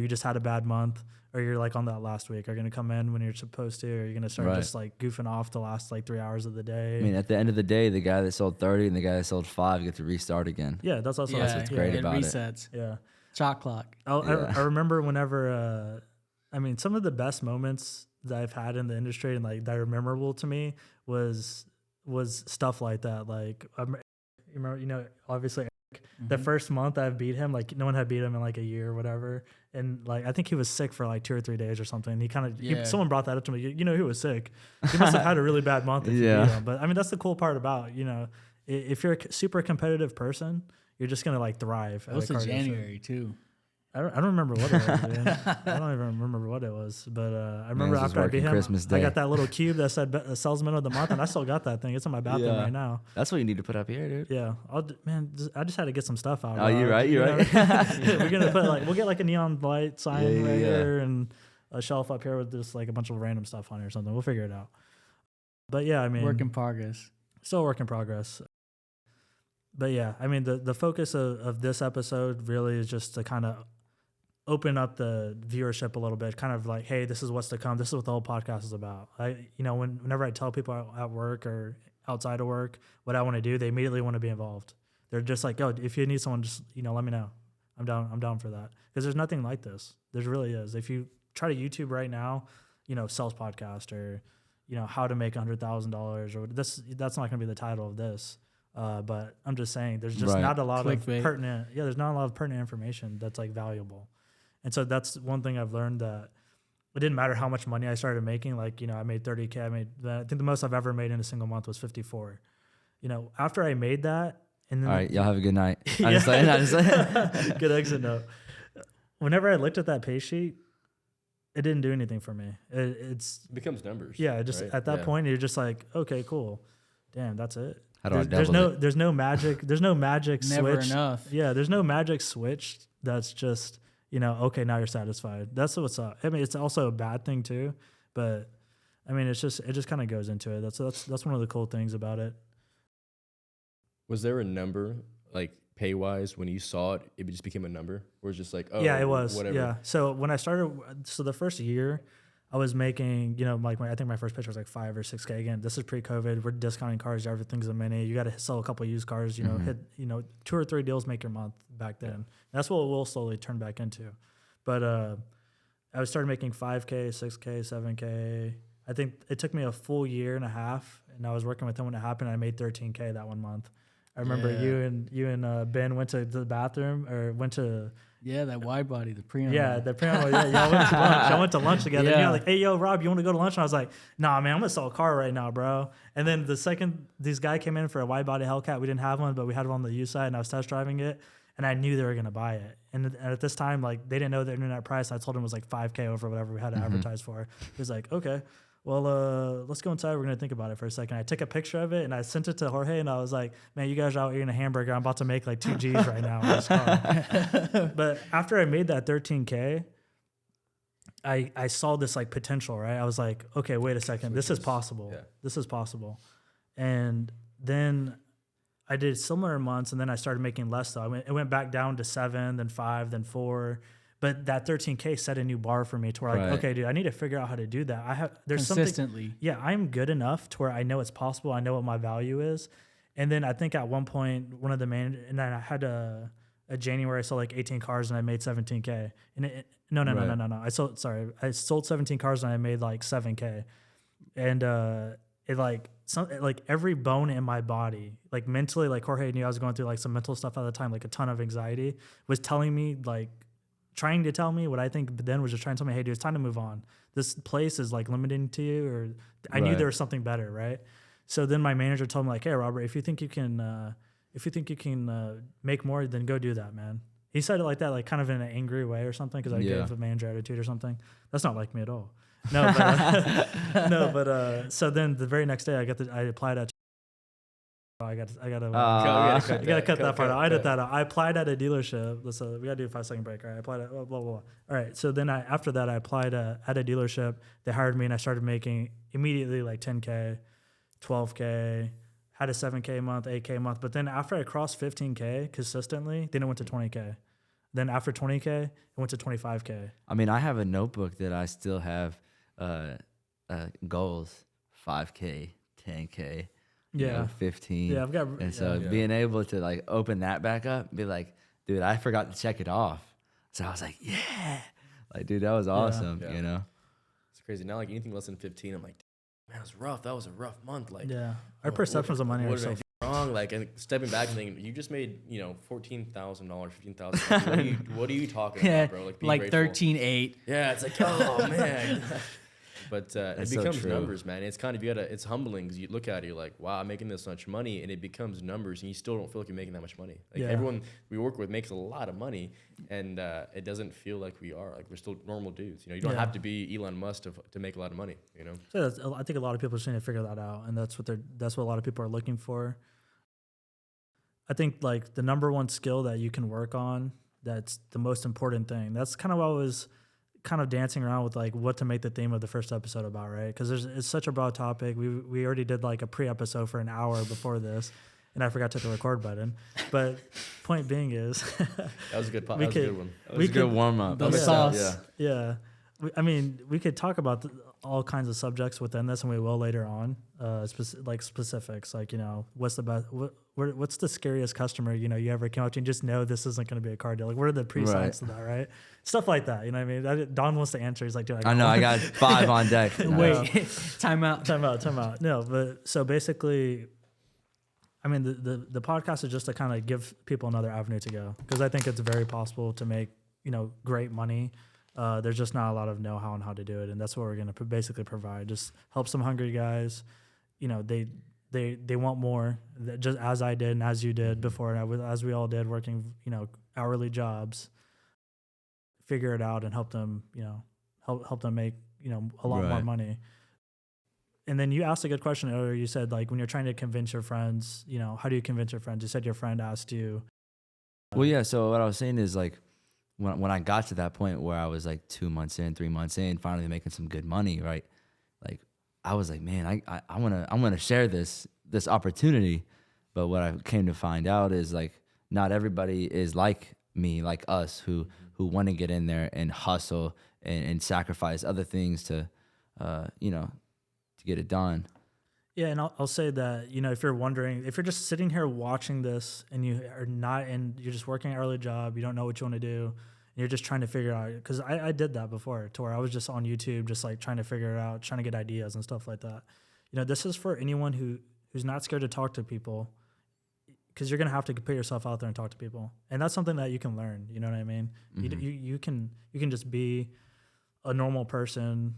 just had a bad month, or you're like on that last week? Are you gonna come in when you're supposed to, or are you gonna start Right. just like goofing off the last like 3 hours of the day? I mean, at the end of the day, the guy that sold 30 and the guy that sold 5 get to restart again. yeah, that's also Yeah, what's great it about it. resets. Yeah. Shot clock. Yeah. I remember whenever, I mean, some of the best moments that I've had in the industry and like that are memorable to me was stuff like that. Like, you remember, obviously the first month I beat him, like no one had beat him in like a year or whatever. And like, I think he was sick for like 2 or 3 days or something. He kind of, Yeah. someone brought that up to me. He was sick. He must have had a really bad month if you Yeah. beat him. But I mean, that's the cool part about, if you're a super competitive person, you're just going to like thrive. It was at a in car dealership. January too. I don't remember what it was, man. I don't even remember what it was. But I remember was after I beat working him, Christmas I Day. got that little cube that said Salesman of the Month, and I still got that thing. It's in my bathroom Yeah. right now. That's what you need to put up here, dude. Yeah, I just had to get some stuff out. Oh, you're dog. right. You're know? right. We're gonna we'll get like a neon light sign Yeah, right yeah. here and a shelf up here with just like a bunch of random stuff on it or something. We'll figure it out. But yeah, I mean, Work in progress. still a work in progress. But yeah, I mean, the focus of this episode really is just to kind of open up the viewership a little bit, kind of like, hey, this is what's to come. This is what the whole podcast is about. Whenever I tell people at work or outside of work what I want to do, they immediately want to be involved. They're just like, oh, if you need someone, just, let me know. I'm down for that. Because there's nothing like this. There really is. If you try to YouTube right now, sales podcast or, how to make $100,000 or that's not going to be the title of this. But I'm just saying there's just not a lot of pertinent. Yeah, there's not a lot of pertinent information that's like valuable. And so that's one thing I've learned, that it didn't matter how much money I started making. Like, I made 30K. I think the most I've ever made in a single month was 54. After I made that, and then all right, y'all have a good night. Good exit note. Whenever I looked at that pay sheet, it didn't do anything for me. It becomes numbers. Yeah, at that point, you're just like, okay, cool. Damn, that's it. How do There's no magic. There's no magic Never switch. enough. Yeah, there's no magic switch that's just, okay, now you're satisfied. That's what's up. I mean, it's also a bad thing too, but I mean, it just kind of goes into it. That's one of the cool things about it. Was there a number, like pay wise, when you saw it, it just became a number? Or it's just like, oh, yeah, it was. Whatever. Yeah. So when I started, the first year, I was making, I think my first pitch was like 5 or 6K. Again, this is pre-COVID. We're discounting cars. Everything's a mini. You got to sell a couple of used cars. Hit 2 or 3 deals make your month back then. Yeah. That's what we'll slowly turn back into. But I started making 5K, 6K, 7K. I think it took me a full year and a half, and I was working with him when it happened. I made 13K that one month. I remember you and Ben went to the bathroom or went to. Yeah, that wide body, the Prion. Yeah, the Prion. Yeah, y'all went to lunch. Y'all went to lunch together. Yeah. And you're like, hey, yo, Rob, you want to go to lunch? And I was like, nah, man, I'm going to sell a car right now, bro. And then the second these guy came in for a wide body Hellcat, we didn't have one, but we had one on the used side, and I was test driving it, and I knew they were going to buy it. And at this time, like, they didn't know the internet price. I told him it was like 5K over whatever we had to advertise for. He was like, okay. Well, let's go inside. We're going to think about it for a second. I took a picture of it, and I sent it to Jorge, and I was like, man, you guys are out eating a hamburger. I'm about to make like 2 G's right now in this car. But after I made that 13K, I saw this like potential, right? I was like, okay, wait a second. This is possible. Yeah. This is possible. And then I did similar months, and then I started making less, though. It went back down to 7, then 5, then 4. But that 13K set a new bar for me to where like, okay, dude, I need to figure out how to do that. There's consistently. Something. Yeah, I'm good enough to where I know it's possible. I know what my value is. And then I think at one point, one of the and then I had a January, I sold like 18 cars and I made 17K. And no. I sold 17 cars and I made like 7K. And it like every bone in my body, like mentally, like Jorge knew I was going through like some mental stuff at the time, like a ton of anxiety, was telling me like, trying to tell me what I think then was just trying to tell me, hey, dude, it's time to move on. This place is like limiting to you, or I knew there was something better, right? So then my manager told me like, hey, Robert, if you think you can make more, then go do that, man. He said it like that, like kind of in an angry way or something, because I gave a manager attitude or something. That's not like me at all. No, but so then the very next day I applied at. I gotta cut that part out. I did that out. I applied at a dealership. We gotta do a 5-second break. All right, I applied at blah, blah, blah. All right, so then after that, I applied at a dealership. They hired me, and I started making immediately like 10K, 12K, had a 7K month, 8K month. But then after I crossed 15K consistently, then it went to 20K. Then after 20K, it went to 25K. I mean, I have a notebook that I still have goals, 5K, 10K. 15. Yeah, I've got. And so being able to like open that back up, be like, dude, I forgot to check it off. So I was like, yeah, like, dude, that was awesome. Yeah. It's crazy. Now, like anything less than 15, I'm like, man, it was rough. That was a rough month. Like, our perceptions of money are so wrong. Like, and stepping back and thinking, you just made $14,000, $15,000. What are you talking about, bro? Like 13.8. Yeah, it's like, oh man. But it becomes so numbers, man. It's kind of, it's humbling because you look at it, you're like, wow, I'm making this much money, and it becomes numbers, and you still don't feel like you're making that much money. Like everyone we work with makes a lot of money, and it doesn't feel like we are. Like we're still normal dudes. You don't have to be Elon Musk to make a lot of money. So I think a lot of people are trying to figure that out, and that's what a lot of people are looking for. I think like the number one skill that you can work on, that's the most important thing. That's kind of what I was kind of dancing around with, like what to make the theme of the first episode about, right? Because it's such a broad topic. We already did like a pre-episode for an hour before this, and I forgot to hit the record button. But point being is, That was a good We that was a could- good one. It was a good warm up. The Yeah. sauce. yeah, I mean, we could talk about all kinds of subjects within this, and we will later on, like specifics, like, you know, what's the best, what's the scariest customer, you know, you ever came up to and just know this isn't going to be a car deal. Like, what are the pre-signs to that, right? Stuff like that, you know what I mean? Don wants to answer. He's like, dude, I know. I got 5 on deck. No. Wait, time out. Time out. No, but so basically, I mean, the podcast is just to kind of give people another avenue to go, because I think it's very possible to make, you know, great money. There's just not a lot of know-how on how to do it, and that's what we're going to basically provide. Just help some hungry guys. You know, they want more, just as I did and as you did before, and as we all did, working, you know, hourly jobs. Figure it out and help them, you know, help them make, you know, a lot more Right. money. And then you asked a good question earlier. You said, like, when you're trying to convince your friends, you know, how do you convince your friends? You said your friend asked you. Well, yeah. So what I was saying is, like, when I got to that point where I was like 2 months in, 3 months in, finally making some good money, right? Like, I was like, man, I wanna share this opportunity. But what I came to find out is, like, not everybody is like me, like us, who want to get in there and hustle and sacrifice other things to, you know, to get it done. Yeah, and I'll say that, you know, if you're wondering, if you're just sitting here watching this and you are not, and you're just working an early job, you don't know what you want to do, and you're just trying to figure it out, because I did that before, to where I was just on YouTube, just like trying to figure it out, trying to get ideas and stuff like that. You know, this is for anyone who's not scared to talk to people, because you're gonna have to put yourself out there and talk to people, and that's something that you can learn. You know what I mean? Mm-hmm. You can just be a normal person,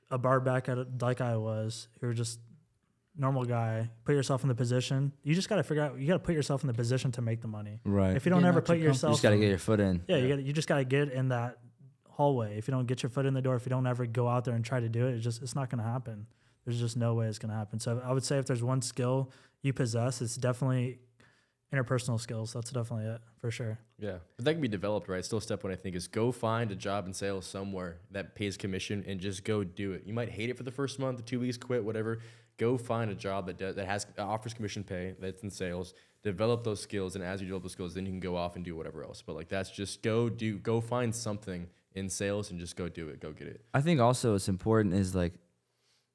a bar back at like I was, who're just normal guy. Put yourself in the position. You just got to figure out. You got to put yourself in the position to make the money. Right. If you don't Getting ever out your put comfort- You yourself, just got to get your foot in. yeah, you just got to get in that hallway. If you don't get your foot in the door, if you don't ever go out there and try to do it, it's not going to happen. There's just no way it's going to happen. So I would say if there's one skill you possess, it's definitely interpersonal skills. That's definitely it, for sure. Yeah, but that can be developed, right? Still, step one, I think, is go find a job in sales somewhere that pays commission and just go do it. You might hate it for the first month, the 2 weeks, quit, whatever. Go find a job that offers commission pay, that's in sales. Develop those skills, and as you develop those skills, then you can go off and do whatever else. But like, that's just go find something in sales and just go do it, go get it. I think also what's important is, like,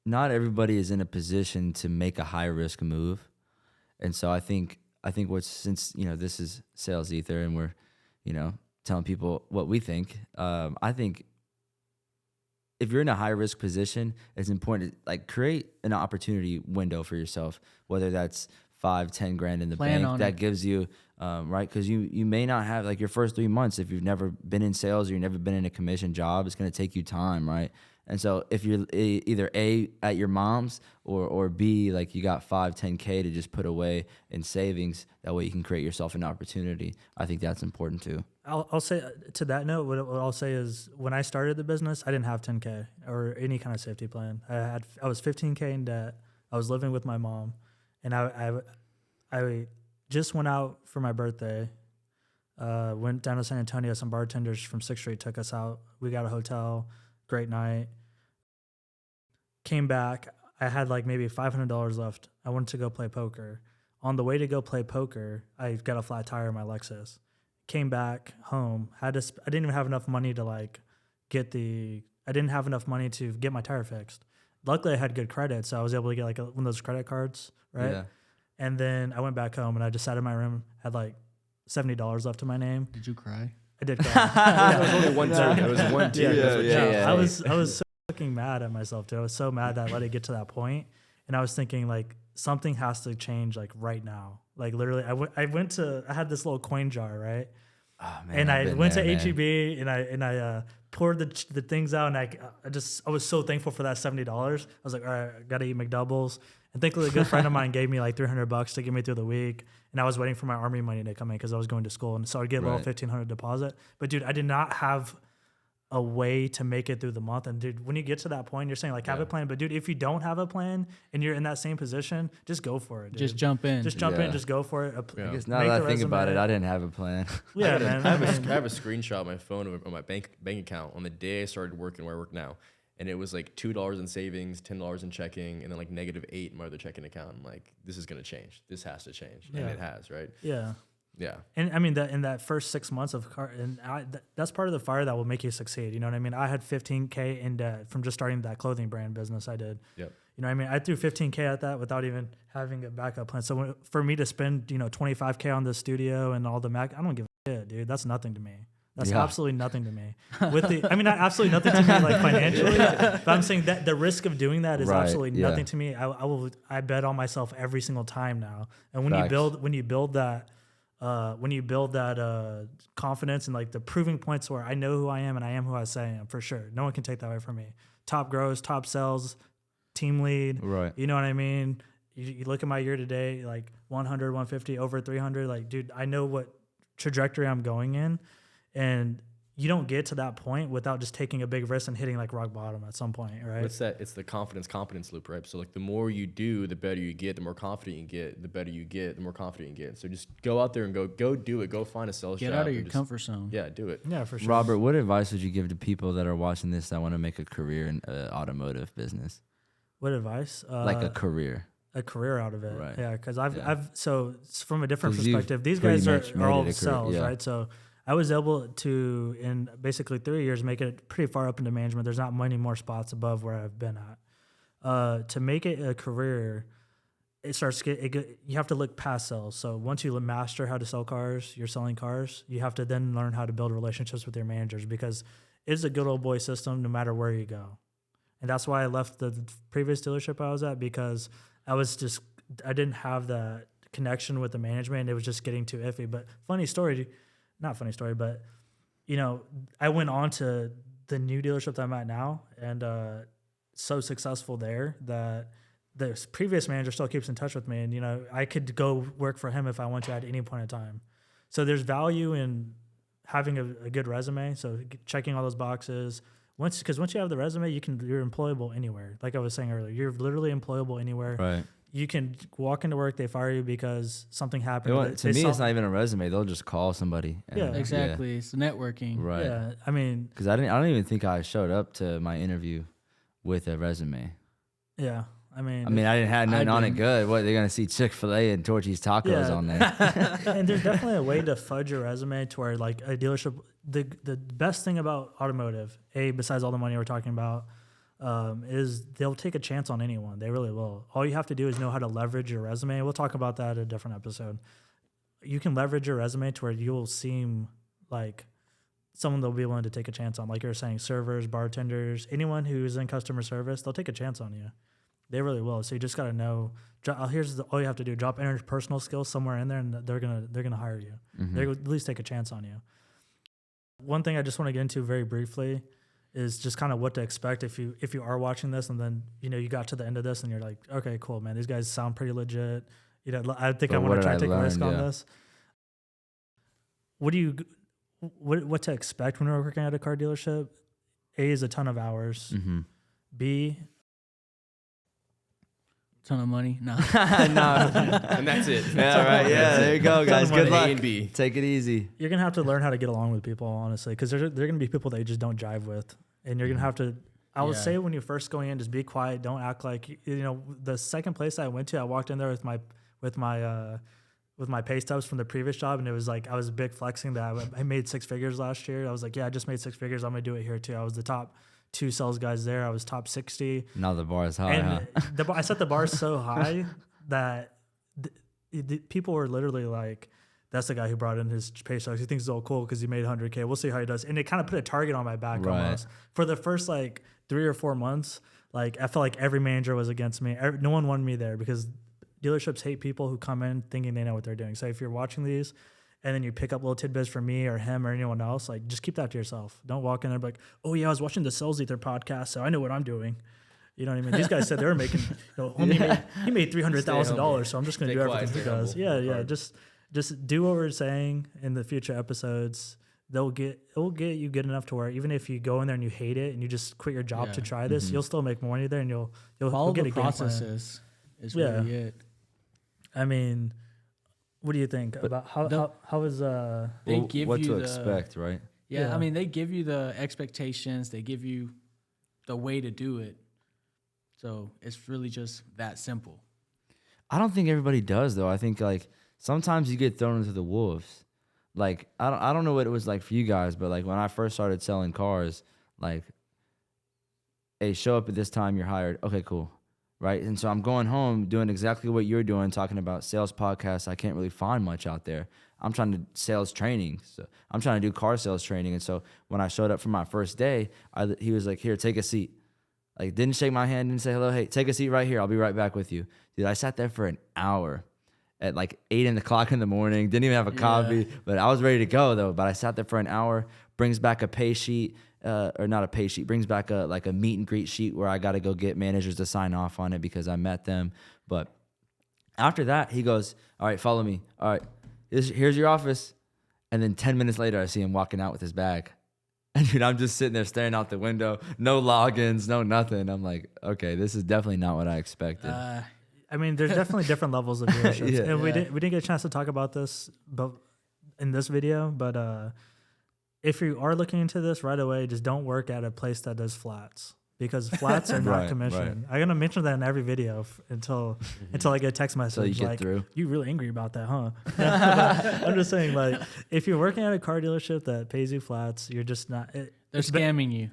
not everybody is in a position to make a high risk move, and so I think since, you know, this is SalesEther and we're, you know, telling people what we think, I think if you're in a high risk position, it's important to, like, create an opportunity window for yourself, whether that's 5-10 grand in the Plan bank on that it. gives you, right? Because you may not have, like, your first 3 months, if you've never been in sales or you've never been in a commission job, it's going to take you time, right? And so if you're either A, at your mom's, or B, like, you got 5-10K to just put away in savings, that way you can create yourself an opportunity. I think that's important too. I'll say to that note, what I'll say is, when I started the business, I didn't have 10K or any kind of safety plan. I was 15K in debt. I was living with my mom, and I just went out for my birthday. Went down to San Antonio. Some bartenders from 6th Street took us out. We got a hotel. Great night. Came back. I had like maybe $500 left. I wanted to go play poker. On the way to go play poker, I got a flat tire in my Lexus. Came back home. I didn't even have enough money to I didn't have enough money to get my tire fixed. Luckily, I had good credit, so I was able to get like one of those credit cards, right? Yeah. And then I went back home and I just sat in my room, had like $70 left to my name. Did you cry? I did cry. It was only one tier. It was one tier. Yeah, That's what yeah, changed. yeah. I was so fucking mad at myself, dude. I was so mad that I let it get to that point, and I was thinking, like, something has to change, like, right now. Like, literally, I had this little coin jar, right? Oh, man, And I've I been went there, to man. HEB and I poured the things out, and I was so thankful for that $70. I was like, all right, I gotta eat McDoubles. And thankfully, a good friend of mine gave me like $300 to get me through the week. And I was waiting for my army money to come in because I was going to school, and so I'd get a little Right. $1,500 deposit. But dude, I did not have a way to make it through the month. And dude, when you get to that point, you're saying like have Yeah. a plan. But dude, if you don't have a plan and you're in that same position, just go for it. Dude. Just jump in. Just jump Yeah. in, just go for it. Yeah. I guess now Make that the I think about it, resume. I didn't have a plan. Yeah, I man. have a screenshot on my phone of my bank account on the day I started working where I work now. and it was like $2 in savings, $10 in checking, and then like -8 in my other checking account. I'm like, this is gonna change. This has to change, and it has, right? Yeah. Yeah. And I mean that in that first 6 months of that's part of the fire that will make you succeed. You know what I mean? I had 15K in debt from just starting that clothing brand business I did. Yep. You know what I mean? I threw 15K at that without even having a backup plan. So for me to spend, 25K on the studio and all the Mac, I don't give a shit, dude. That's nothing to me. That's absolutely nothing to me. Not absolutely nothing to me like financially, but I'm saying that the risk of doing that is absolutely nothing to me. I bet on myself every single time now. And when you build that confidence and like the proving points where I know who I am and I am who I say I am, for sure. No one can take that away from me. Top grows, top sells, team lead. Right. You know what I mean? You look at my year to date, like 100, 150, over 300. Like, dude, I know what trajectory I'm going in. And you don't get to that point without just taking a big risk and hitting like rock bottom at some point, right? What's that? It's the confidence loop, right? So like the more you do, the better you get, the more confident you get, the better you get, the more confident you get. So just go out there and go do it. Go find a sales job. Get out of your comfort zone. Yeah, do it. Yeah, for sure. Robert, what advice would you give to people that are watching this that want to make a career in automotive business? What advice? Like a career. A career out of it. Right. Yeah, because I've so from a different 'Cause you've perspective, these pretty guys much are made all it a career, sales, yeah. right? So I was able to, in basically 3 years, make it pretty far up into management. There's not many more spots above where I've been at. To make it a career, you have to look past sales. So once you master how to sell cars, you're selling cars, you have to then learn how to build relationships with your managers, because it's a good old boy system no matter where you go. And that's why I left the previous dealership I was at, because I didn't have that connection with the management. It was just getting too iffy. But not funny story, but I went on to the new dealership that I'm at now, and so successful there that the previous manager still keeps in touch with me, and I could go work for him if I want to at any point in time. So there's value in having a good resume. So checking all those boxes. Because once you have the resume, you're employable anywhere. Like I was saying earlier, you're literally employable anywhere. Right. You can walk into work, they fire you because something happened. To me, it's not even a resume. They'll just call somebody. Yeah, exactly. Yeah. It's networking. Right. Yeah, I mean, because I don't even think I showed up to my interview with a resume. Yeah, I mean, I didn't have nothing on it good. What, they're gonna see Chick-fil-A and Torchy's Tacos on there? And there's definitely a way to fudge your resume to where like a dealership. The best thing about automotive, besides all the money we're talking about, is they'll take a chance on anyone. They really will. All you have to do is know how to leverage your resume. We'll talk about that in a different episode. You can leverage your resume to where you'll seem like someone they'll be willing to take a chance on. Like you're saying, servers, bartenders, anyone who's in customer service, they'll take a chance on you. They really will. So you just got to know. All you have to do: drop interpersonal skills somewhere in there, and they're gonna hire you. Mm-hmm. They'll at least take a chance on you. One thing I just want to get into very briefly is just kind of what to expect if you are watching this, and then you got to the end of this and you're like, okay, cool, man, these guys sound pretty legit. I think I want to try to take a risk on this. What to expect when we're working at a car dealership? A is a ton of hours. Mm-hmm. B, ton of money. No. No. And that's it. Yeah, right. Yeah, there you go, guys. Good luck. A and B. Take it easy. you're gonna have to learn how to get along with people, honestly, because they're gonna be people that you just don't jive with, and you're gonna have to. I would say when you're first going in, just be quiet. Don't act like The second place I went to, I walked in there with my pay stubs from the previous job, and it was like I was big flexing that I made 6 figures last year. I was like, yeah, I just made 6 figures. I'm gonna do it here too. I was the top 2 sales guys there. I was top 60. Now the bar is high. And I set the bar so high that the people were literally like, that's the guy who brought in his pay stubs. He thinks it's all cool because he made 100K. We'll see how he does. And it kind of put a target on my back almost. For the first 3 or 4 months, I felt like every manager was against me. No one wanted me there because dealerships hate people who come in thinking they know what they're doing. So if you're watching these and then you pick up little tidbits from me or him or anyone else, just keep that to yourself. Don't walk in there and be like, oh yeah, I was watching the SalesEther podcast, so I know what I'm doing. You know what I mean? These guys said they were making, he made $300,000, so I'm just going to do everything he does. Yeah. Just do what we're saying in the future episodes. It will get you good enough to where even if you go in there and you hate it and you just quit your job to try this, you'll still make more money there, and you'll follow get the a game plan. processes. Is really it. I mean, what do you think about how is they give what you to expect, right? Yeah, I mean, they give you the expectations. They give you the way to do it. So it's really just that simple. I don't think everybody does though. I think like sometimes you get thrown into the wolves. Like I don't know what it was like for you guys, but like when I first started selling cars, like, hey, show up at this time, you're hired. Okay, cool. Right. And so I'm going home doing exactly what you're doing, talking about sales podcasts. I can't really find much out there. I'm trying to sales training. So I'm trying to do car sales training. And so when I showed up for my first day, he was like, here, take a seat. Like, didn't shake my hand, didn't say hello. Hey, take a seat right here. I'll be right back with you. Dude, I sat there for an hour at like 8 o'clock in the morning. Didn't even have a coffee, but I was ready to go though. But I sat there for an hour, brings back a pay sheet. Or not a pay sheet, brings back a meet and greet sheet where I got to go get managers to sign off on it because I met them. But after that, he goes, all right, follow me. All right, here's your office. And then 10 minutes later, I see him walking out with his bag. And dude, I'm just sitting there staring out the window, no logins, no nothing. I'm like, okay, this is definitely not what I expected. I mean, there's definitely different levels of dealerships. And we didn't get a chance to talk about this but in this video, but if you are looking into this right away, just don't work at a place that does flats because flats are not commission. I'm gonna mention that in every video until I get a text message. So you get like, through. You really angry about that, huh? I'm just saying, like, if you're working at a car dealership that pays you flats, you're just not. They're scamming you.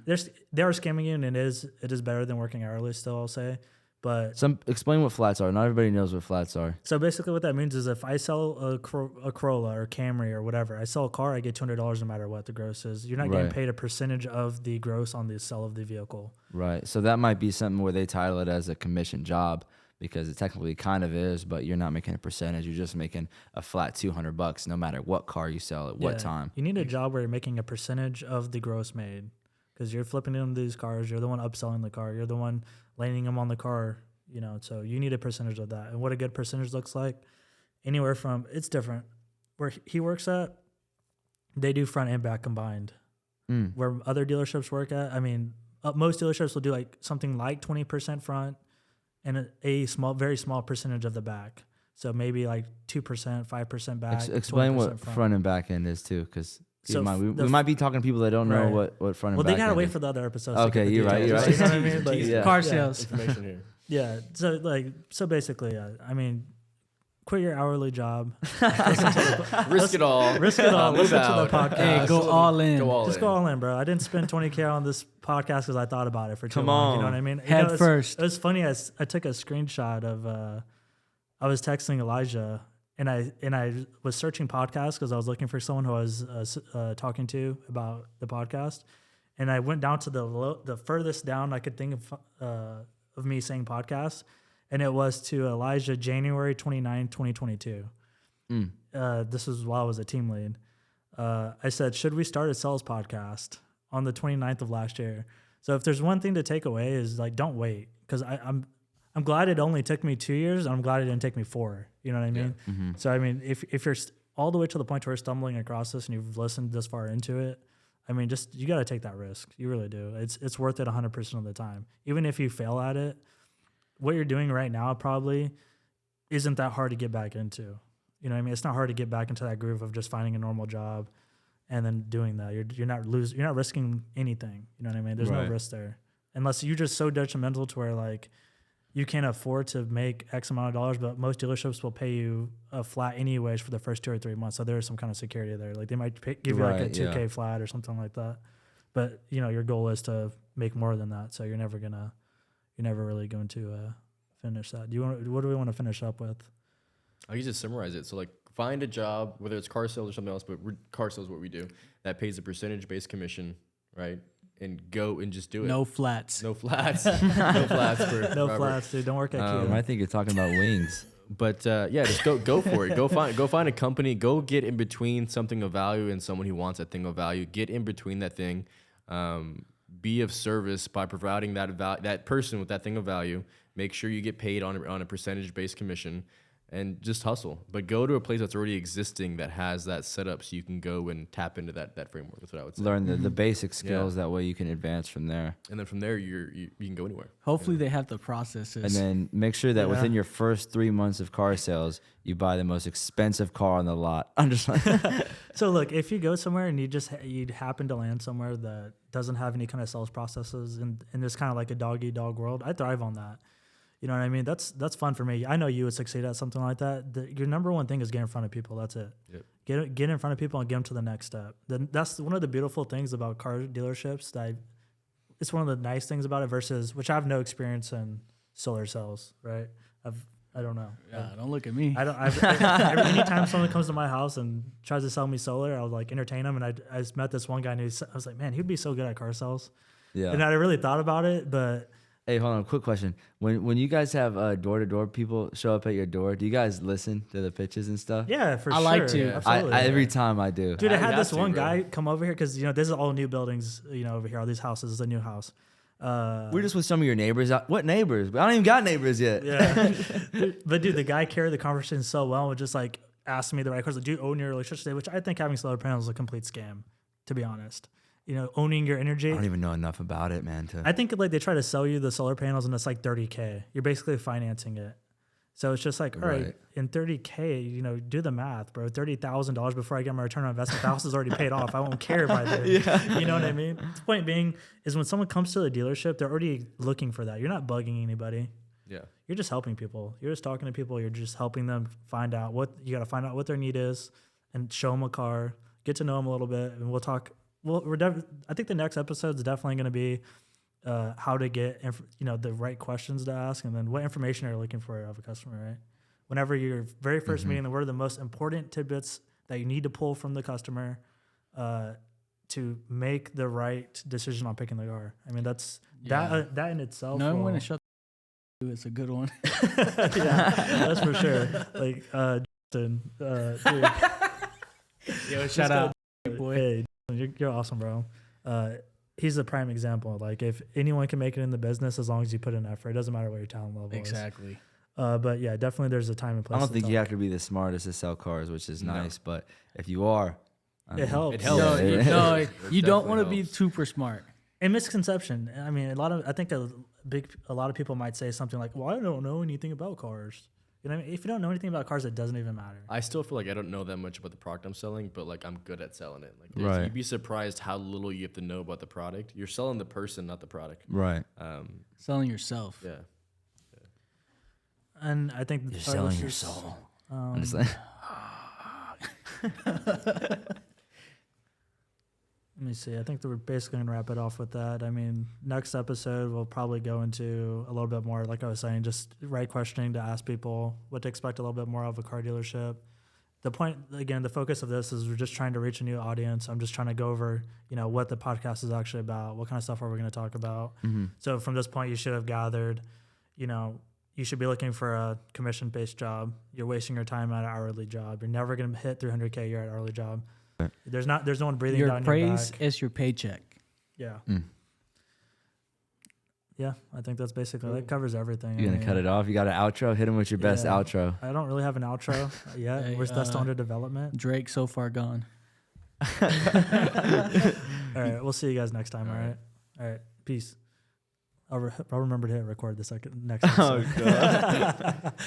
They are scamming you, and it is better than working hourly. Still, I'll say. But Explain what flats are. Not everybody knows what flats are. So basically what that means is if I sell a Corolla or Camry or whatever, I sell a car, I get $200 no matter what the gross is. You're not getting paid a percentage of the gross on the sale of the vehicle. Right. So that might be something where they title it as a commission job because it technically kind of is, but you're not making a percentage. You're just making a flat $200 no matter what car you sell at what time. You need a job where you're making a percentage of the gross made because you're flipping in these cars. You're the one upselling the car. You're the one landing them on the car. You know, so you need a percentage of that. And what a good percentage looks like, anywhere from, it's different. Where he works at, they do front and back combined. Where other dealerships work at, I mean, most dealerships will do like something like 20% front and a very small percentage of the back. So maybe like 2%, 5% back. Explain what front and back end is too, because we might be talking to people that don't know what front and back end is. Well, they got to wait for the other episodes. Okay, you're right. You know what I mean? Like, car sales. Information here. Yeah. So basically, I mean, quit your hourly job. Risk it all. Listen to the podcast. Hey, go all in. Just go all in, bro. I didn't spend $20K on this podcast because I thought about it for too Come long. on. You know what I mean? Head first. It was funny. I took a screenshot of. I was texting Elijah, and I was searching podcasts because I was looking for someone who I was talking to about the podcast, and I went down to the furthest down I could think of me saying podcast, and it was to Elijah January 29, 2022. This was while I was a team lead. I said, should we start a sales podcast on the 29th of last year? So if there's one thing to take away is like, don't wait. Because I'm glad it only took me 2 years, and I'm glad it didn't take me 4. You know what I mean? Yeah. Mm-hmm. So I mean, if you're all the way to the point where you're stumbling across this and you've listened this far into it, I mean, just you got to take that risk. You really do. It's worth it 100% of the time. Even if you fail at it, what you're doing right now probably isn't that hard to get back into. You know what I mean? It's not hard to get back into that groove of just finding a normal job and then doing that. You're not risking anything. You know what I mean? There's no risk there. Unless you're just so detrimental to where like you can't afford to make X amount of dollars, but most dealerships will pay you a flat anyways for the first 2 or 3 months. So there's some kind of security there. Like they might give you like a 2K flat or something like that. But you know, your goal is to make more than that. So you're never really going to finish that. What do we want to finish up with? I can just summarize it. So like find a job, whether it's car sales or something else, but car sales is what we do, that pays a percentage-based commission, right? And go and just do it. No flats. No flats. No flats for No Robert. flats, dude. Don't work at Kia. I think you're talking about wings. But yeah, just go for it. Go find a company. Go get in between something of value and someone who wants that thing of value. Get in between that thing. Be of service by providing that person with that thing of value. Make sure you get paid on a percentage-based commission. and just hustle. But go to a place that's already existing that has that setup so you can go and tap into that framework. That's what I would say. Learn the basic skills. That way you can advance from there. And then from there, you can go anywhere. Hopefully they have the processes. And then make sure that within your first 3 months of car sales, you buy the most expensive car on the lot. I'm just like, So look, if you go somewhere and you happen to land somewhere that doesn't have any kind of sales processes and it's kind of like a dog-eat-dog world, I thrive on that. You know what I mean? That's fun for me. I know you would succeed at something like that. Your number one thing is get in front of people. That's it. Yep. Get in front of people and get them to the next step. That's one of the beautiful things about car dealerships. It's one of the nice things about it versus, which I have no experience in solar sales, right? I don't know. Yeah, don't look at me. Anytime someone comes to my house and tries to sell me solar, I'll like entertain them. And I just met this one guy and I was like, man, he'd be so good at car sales. yeah. And I really thought about it, but Hey, hold on. Quick question. When you guys have door-to-door people show up at your door, do you guys listen to the pitches and stuff? yeah, for I sure. like to. Absolutely. Every time I do. Dude, I I had got this to, one bro. guy come over here because, this is all new buildings, over here, all these houses. It's a new house. We're just with some of your neighbors. What neighbors? I don't even got neighbors yet. Yeah. But, dude, the guy carried the conversation so well and just, like, asked me the right questions. Like, do you own your electricity? Which I think having solar panels is a complete scam, to be honest. Owning your energy. I don't even know enough about it, man. I think like they try to sell you the solar panels and it's like $30K. You're basically financing it. So it's just like, all right, in $30K, do the math, bro. $30,000 before I get my return on investment. The house is already paid off. I won't care by then. You know what I mean? The point being is when someone comes to the dealership, they're already looking for that. You're not bugging anybody. Yeah. You're just helping people. You're just talking to people. You're just helping them find out what their need is and show them a car, get to know them a little bit, and we'll talk. Well, I think the next episode is definitely going to be how to get the right questions to ask, and then what information are you looking for out of a customer, right? Whenever your very first meeting, what are the most important tidbits that you need to pull from the customer to make the right decision on picking the car? I mean, that's that in itself. Knowing when to shut it's a good one. Yeah, that's for sure. Like Justin, dude. Yo, shout out, boy. Hey, you're awesome, bro. He's a prime example. Like, if anyone can make it in the business as long as you put in effort, it doesn't matter what your talent level is. Exactly. But yeah, definitely there's a time and place. I don't think you talk. have to be the smartest to sell cars, which is nice. But if you are, It helps. It helps. No, you don't want to definitely be super smart. And misconception. I mean, I think a lot of people might say something like, "Well, I don't know anything about cars." You know what I mean? If you don't know anything about cars, it doesn't even matter. I still feel like I don't know that much about the product I'm selling, but like I'm good at selling it. Like Right. you'd be surprised how little you have to know about the product. You're selling the person, not the product. right. Selling yourself. Yeah. And I think You're selling your soul. I'm just like, Let me see. I think that we're basically going to wrap it off with that. I mean, next episode, we'll probably go into a little bit more, like I was saying, just right questioning to ask people what to expect a little bit more of a car dealership. The point, again, the focus of this is we're just trying to reach a new audience. I'm just trying to go over, what the podcast is actually about. What kind of stuff are we going to talk about? So from this point, you should have gathered, you should be looking for a commission-based job. You're wasting your time at an hourly job. You're never going to hit 300K a year at an hourly job. There's no one breathing Your down your praise back. is your paycheck. Yeah. Yeah, I think that's basically, that covers everything. you're going to cut it off. You got an outro? Hit him with your best Yeah. outro. I don't really have an outro yet. Hey, We're still under development. Drake so far gone. All right, we'll see you guys next time. All right. Peace. I'll remember to hit record the next episode. Oh, God.